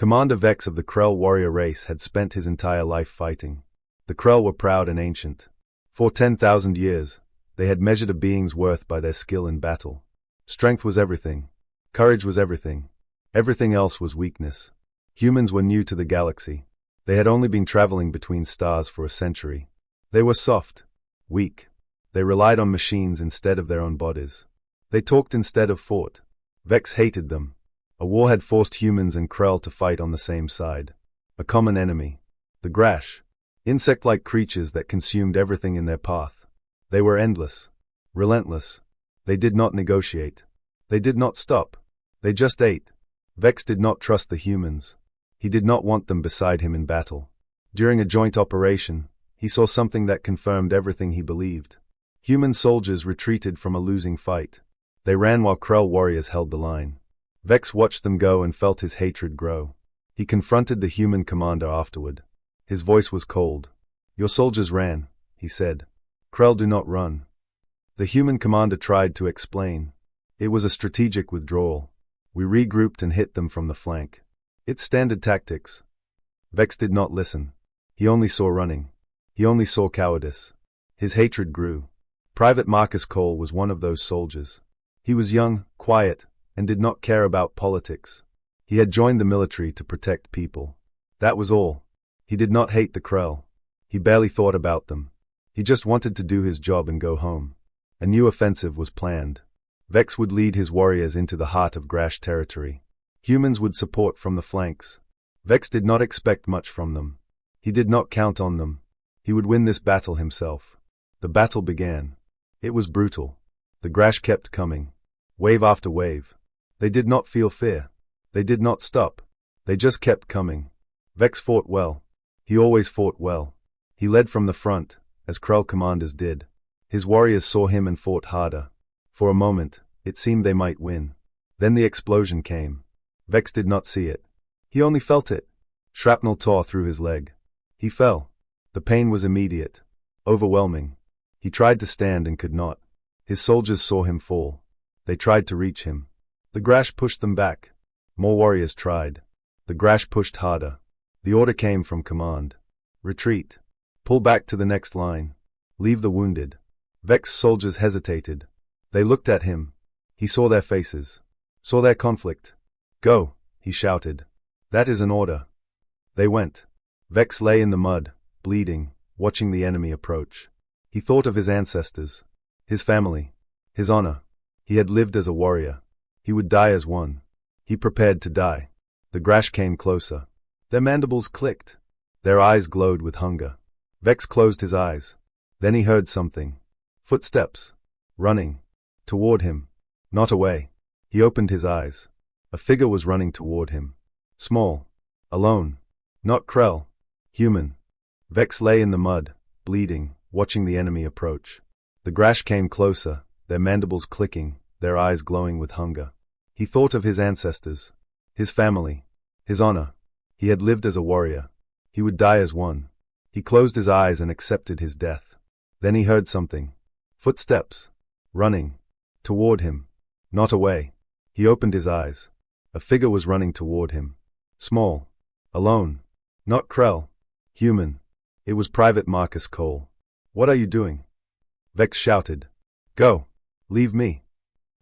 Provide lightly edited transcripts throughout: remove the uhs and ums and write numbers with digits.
Commander Vex of the Krell warrior race had spent his entire life fighting. The Krell were proud and ancient. For 10,000 years, they had measured a being's worth by their skill in battle. Strength was everything. Courage was everything. Everything else was weakness. Humans were new to the galaxy. They had only been traveling between stars for a century. They were soft, weak. They relied on machines instead of their own bodies. They talked instead of fought. Vex hated them. A war had forced humans and Krell to fight on the same side. A common enemy. The Grash. Insect-like creatures that consumed everything in their path. They were endless. Relentless. They did not negotiate. They did not stop. They just ate. Vex did not trust the humans. He did not want them beside him in battle. During a joint operation, he saw something that confirmed everything he believed. Human soldiers retreated from a losing fight. They ran while Krell warriors held the line. Vex watched them go and felt his hatred grow. He confronted the human commander afterward. His voice was cold. "Your soldiers ran," he said. "Krell do not run." The human commander tried to explain. "It was a strategic withdrawal. We regrouped and hit them from the flank. It's standard tactics." Vex did not listen. He only saw running. He only saw cowardice. His hatred grew. Private Marcus Cole was one of those soldiers. He was young, quiet, and did not care about politics. He had joined the military to protect people. That was all. He did not hate the Krell. He barely thought about them. He just wanted to do his job and go home. A new offensive was planned. Vex would lead his warriors into the heart of Grash territory. Humans would support from the flanks. Vex did not expect much from them. He did not count on them. He would win this battle himself. The battle began. It was brutal. The Grash kept coming. Wave after wave. They did not feel fear. They did not stop. They just kept coming. Vex fought well. He always fought well. He led from the front, as Krell commanders did. His warriors saw him and fought harder. For a moment, it seemed they might win. Then the explosion came. Vex did not see it. He only felt it. Shrapnel tore through his leg. He fell. The pain was immediate. Overwhelming. He tried to stand and could not. His soldiers saw him fall. They tried to reach him. The Grash pushed them back. More warriors tried. The Grash pushed harder. The order came from command. Retreat. Pull back to the next line. Leave the wounded. Vex's soldiers hesitated. They looked at him. He saw their faces. Saw their conflict. "Go," he shouted. "That is an order." They went. Vex lay in the mud, bleeding, watching the enemy approach. He thought of his ancestors, his family, his honor. He had lived as a warrior. He would die as one. He prepared to die. The Grash came closer. Their mandibles clicked. Their eyes glowed with hunger. Vex closed his eyes. Then he heard something. Footsteps. Running. Toward him. Not away. He opened his eyes. A figure was running toward him. Small. Alone. Not Krell. Human. Vex lay in the mud, bleeding, watching the enemy approach. The Grash came closer, their mandibles clicking, their eyes glowing with hunger. He thought of his ancestors, his family, his honor. He had lived as a warrior. He would die as one. He closed his eyes and accepted his death. Then he heard something. Footsteps. Running. Toward him. Not away. He opened his eyes. A figure was running toward him. Small. Alone. Not Krell. Human. It was Private Marcus Cole. "What are you doing?" Vex shouted. "Go. Leave me."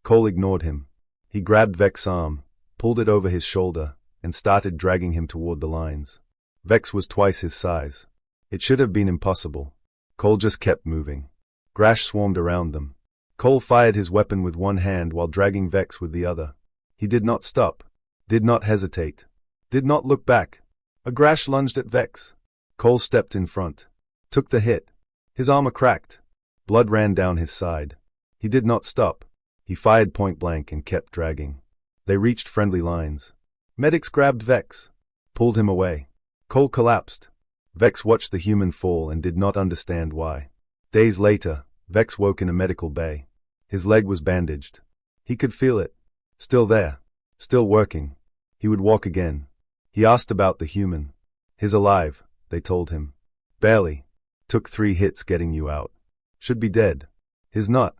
Cole ignored him. He grabbed Vex's arm, pulled it over his shoulder, and started dragging him toward the lines. Vex was twice his size. It should have been impossible. Cole just kept moving. Grash swarmed around them. Cole fired his weapon with one hand while dragging Vex with the other. He did not stop. Did not hesitate. Did not look back. A Grash lunged at Vex. Cole stepped in front. Took the hit. His armor cracked. Blood ran down his side. He did not stop. He fired point blank and kept dragging. They reached friendly lines. Medics grabbed Vex. Pulled him away. Cole collapsed. Vex watched the human fall and did not understand why. Days later, Vex woke in a medical bay. His leg was bandaged. He could feel it. Still there. Still working. He would walk again. He asked about the human. "He's alive," they told him. "Barely. Took 3 hits getting you out. Should be dead." "He's not."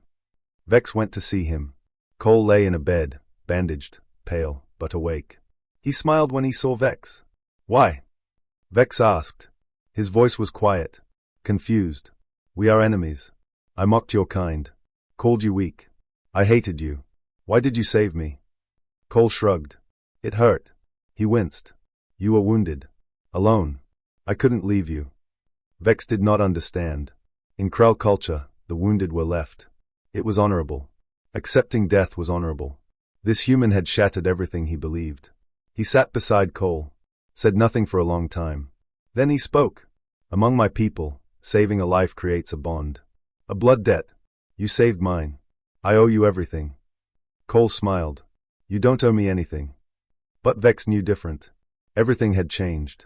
Vex went to see him. Cole lay in a bed, bandaged, pale, but awake. He smiled when he saw Vex. Why? Vex asked. His voice was quiet, confused. We are enemies. I mocked your kind. Called you weak. I hated you. Why did you save me? Cole shrugged. It hurt. He winced. You were wounded. Alone. I couldn't leave you. Vex did not understand. In Krell culture, the wounded were left. It was honorable. Accepting death was honorable. This human had shattered everything he believed. He sat beside Cole, said nothing for a long time. Then he spoke. Among my people, saving a life creates a bond. A blood debt. You saved mine. I owe you everything. Cole smiled. You don't owe me anything. But Vex knew different. Everything had changed.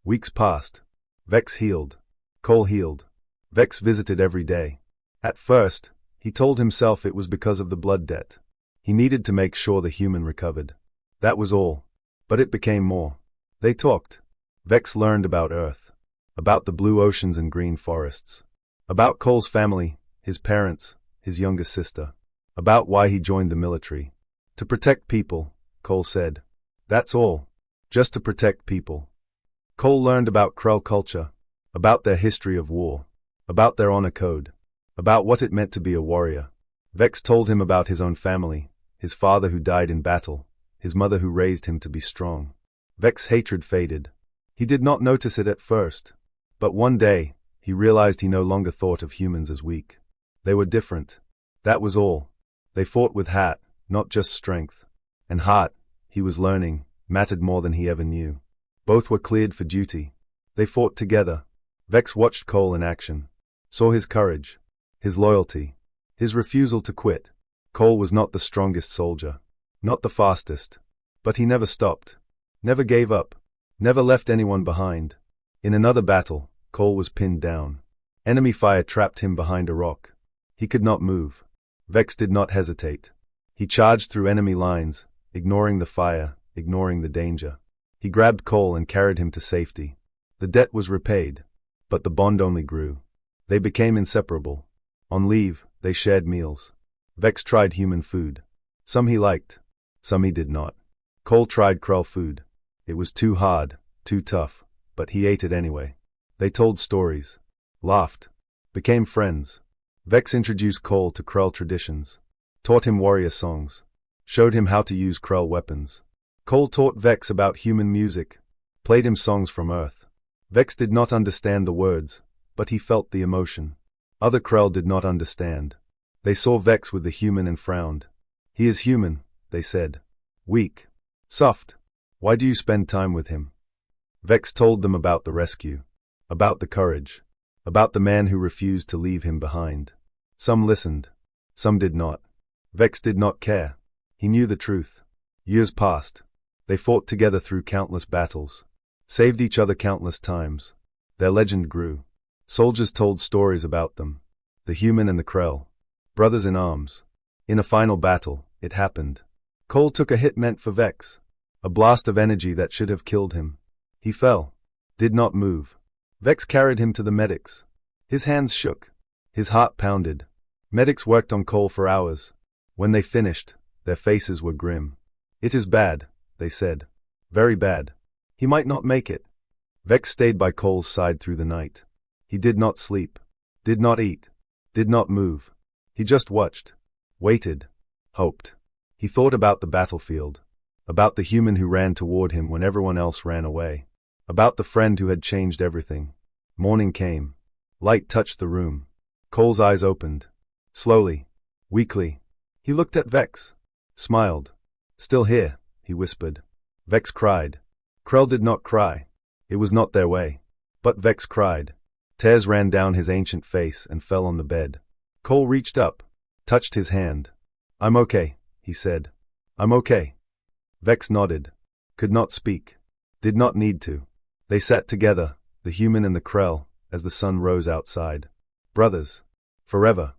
Weeks passed. Vex healed. Cole healed. Vex visited every day. At first, he told himself it was because of the blood debt. He needed to make sure the human recovered. That was all. But it became more. They talked. Vex learned about Earth. About the blue oceans and green forests. About Cole's family, his parents, his younger sister. About why he joined the military. To protect people, Cole said. That's all. Just to protect people. Cole learned about Krell culture. About their history of war. About their honor code. About what it meant to be a warrior. Vex told him about his own family, his father who died in battle, his mother who raised him to be strong. Vex's hatred faded. He did not notice it at first. But one day, he realized he no longer thought of humans as weak. They were different. That was all. They fought with heart, not just strength. And heart, he was learning, mattered more than he ever knew. Both were cleared for duty. They fought together. Vex watched Cole in action. Saw his courage. His loyalty. His refusal to quit. Cole was not the strongest soldier. Not the fastest. But he never stopped. Never gave up. Never left anyone behind. In another battle, Cole was pinned down. Enemy fire trapped him behind a rock. He could not move. Vex did not hesitate. He charged through enemy lines, ignoring the fire, ignoring the danger. He grabbed Cole and carried him to safety. The debt was repaid. But the bond only grew. They became inseparable. On leave, they shared meals. Vex tried human food. Some he liked. Some he did not. Cole tried Krell food. It was too hard, too tough, but he ate it anyway. They told stories. Laughed. Became friends. Vex introduced Cole to Krell traditions. Taught him warrior songs. Showed him how to use Krell weapons. Cole taught Vex about human music. Played him songs from Earth. Vex did not understand the words, but he felt the emotion. Other Krell did not understand. They saw Vex with the human and frowned. He is human, they said. Weak. Soft. Why do you spend time with him? Vex told them about the rescue. About the courage. About the man who refused to leave him behind. Some listened. Some did not. Vex did not care. He knew the truth. Years passed. They fought together through countless battles. Saved each other countless times. Their legend grew. Soldiers told stories about them. The human and the Krell. Brothers in arms. In a final battle, it happened. Cole took a hit meant for Vex. A blast of energy that should have killed him. He fell. Did not move. Vex carried him to the medics. His hands shook. His heart pounded. Medics worked on Cole for hours. When they finished, their faces were grim. It is bad, they said. Very bad. He might not make it. Vex stayed by Cole's side through the night. He did not sleep. Did not eat. Did not move. He just watched. Waited. Hoped. He thought about the battlefield. About the human who ran toward him when everyone else ran away. About the friend who had changed everything. Morning came. Light touched the room. Cole's eyes opened. Slowly. Weakly. He looked at Vex. Smiled. Still here, he whispered. Vex cried. Krell did not cry. It was not their way. But Vex cried. Tears ran down his ancient face and fell on the bed. Cole reached up. Touched his hand. I'm okay, he said. I'm okay. Vex nodded. Could not speak. Did not need to. They sat together, the human and the Krell, as the sun rose outside. Brothers. Forever.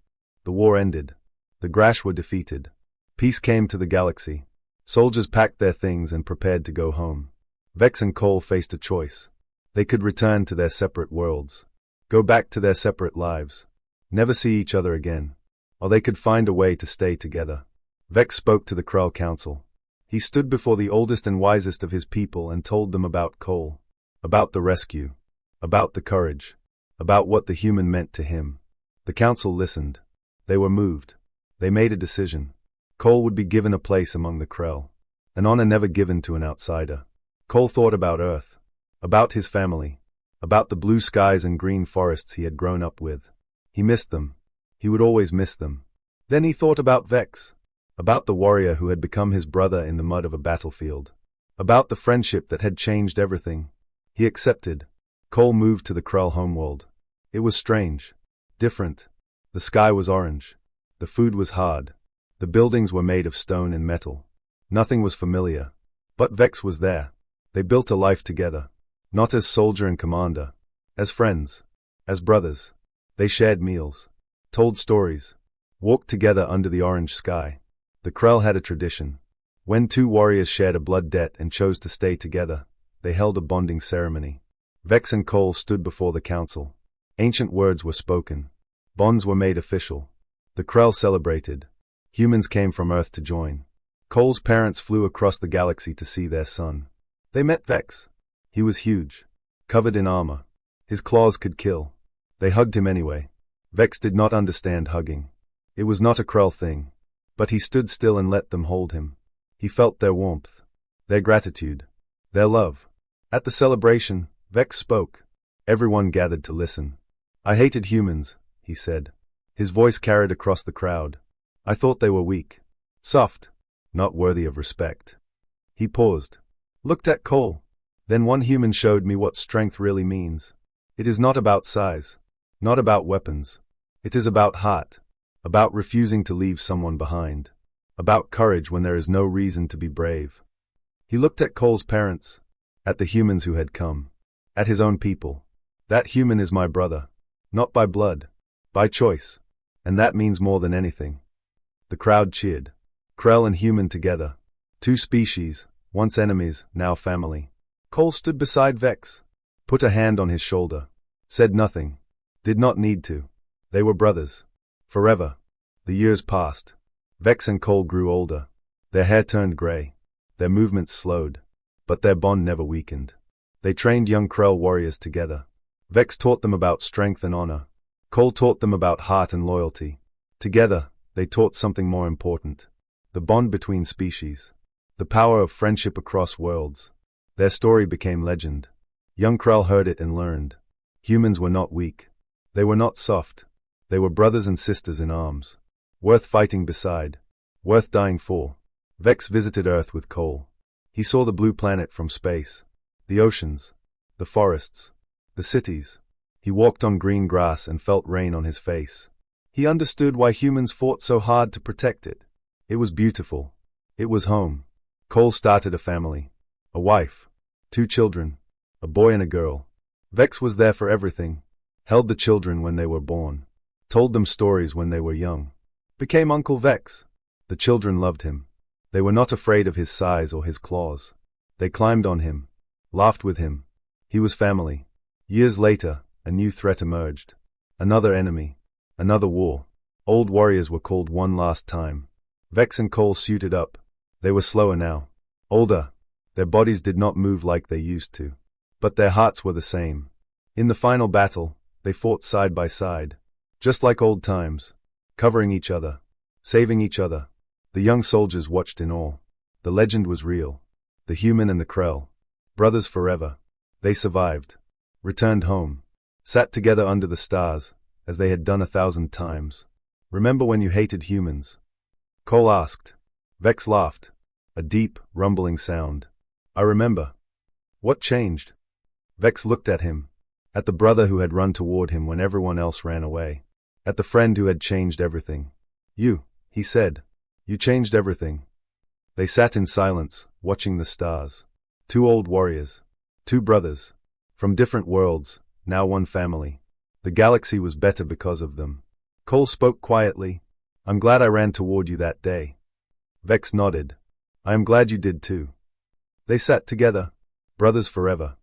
The war ended. The Grash were defeated. Peace came to the galaxy. Soldiers packed their things and prepared to go home. Vex and Cole faced a choice. They could return to their separate worlds. Go back to their separate lives. Never see each other again. Or they could find a way to stay together. Vex spoke to the Krell Council. He stood before the oldest and wisest of his people and told them about Cole, about the rescue, about the courage, about what the human meant to him. The council listened. They were moved. They made a decision. Cole would be given a place among the Krell, an honor never given to an outsider. Cole thought about Earth, about his family, about the blue skies and green forests he had grown up with. He missed them. He would always miss them. Then he thought about Vex, about the warrior who had become his brother in the mud of a battlefield, about the friendship that had changed everything. He accepted. Cole moved to the Krell homeworld. It was strange, different. The sky was orange. The food was hard. The buildings were made of stone and metal. Nothing was familiar. But Vex was there. They built a life together. Not as soldier and commander. As friends. As brothers. They shared meals. Told stories. Walked together under the orange sky. The Krell had a tradition. When two warriors shared a blood debt and chose to stay together, they held a bonding ceremony. Vex and Cole stood before the council. Ancient words were spoken. Bonds were made official. The Krell celebrated. Humans came from Earth to join. Cole's parents flew across the galaxy to see their son. They met Vex. He was huge, covered in armor. His claws could kill. They hugged him anyway. Vex did not understand hugging. It was not a Krell thing. But he stood still and let them hold him. He felt their warmth, their gratitude, their love. At the celebration, Vex spoke. Everyone gathered to listen. I hated humans, he said. His voice carried across the crowd. I thought they were weak, soft, not worthy of respect. He paused, looked at Cole. Then one human showed me what strength really means. It is not about size, not about weapons. It is about heart, about refusing to leave someone behind, about courage when there is no reason to be brave. He looked at Cole's parents, at the humans who had come, at his own people. That human is my brother, not by blood, by choice, and that means more than anything. The crowd cheered. Krell and human together. Two species, once enemies, now family. Cole stood beside Vex, put a hand on his shoulder, said nothing, did not need to. They were brothers. Forever. The years passed. Vex and Cole grew older. Their hair turned gray. Their movements slowed. But their bond never weakened. They trained young Krell warriors together. Vex taught them about strength and honor. Cole taught them about heart and loyalty. Together, they taught something more important. The bond between species. The power of friendship across worlds. Their story became legend. Young Krell heard it and learned. Humans were not weak. They were not soft. They were brothers and sisters in arms. Worth fighting beside. Worth dying for. Vex visited Earth with Cole. He saw the blue planet from space. The oceans. The forests. The cities. He walked on green grass and felt rain on his face. He understood why humans fought so hard to protect it. It was beautiful. It was home. Cole started a family. A wife. 2 children. A boy and a girl. Vex was there for everything. Held the children when they were born. Told them stories when they were young. Became Uncle Vex. The children loved him. They were not afraid of his size or his claws. They climbed on him. Laughed with him. He was family. Years later, a new threat emerged. Another enemy. Another war. Old warriors were called one last time. Vex and Cole suited up. They were slower now. Older. Their bodies did not move like they used to. But their hearts were the same. In the final battle, they fought side by side. Just like old times. Covering each other. Saving each other. The young soldiers watched in awe. The legend was real. The human and the Krell. Brothers forever. They survived. Returned home. Sat together under the stars, as they had done 1,000 times. Remember when you hated humans? Cole asked. Vex laughed. A deep, rumbling sound. I remember. What changed? Vex looked at him. At the brother who had run toward him when everyone else ran away. At the friend who had changed everything. You, he said. You changed everything. They sat in silence, watching the stars. 2 old warriors. 2 brothers. From different worlds, now one family. The galaxy was better because of them. Cole spoke quietly. I'm glad I ran toward you that day. Vex nodded. I am glad you did too. They sat together. Brothers forever.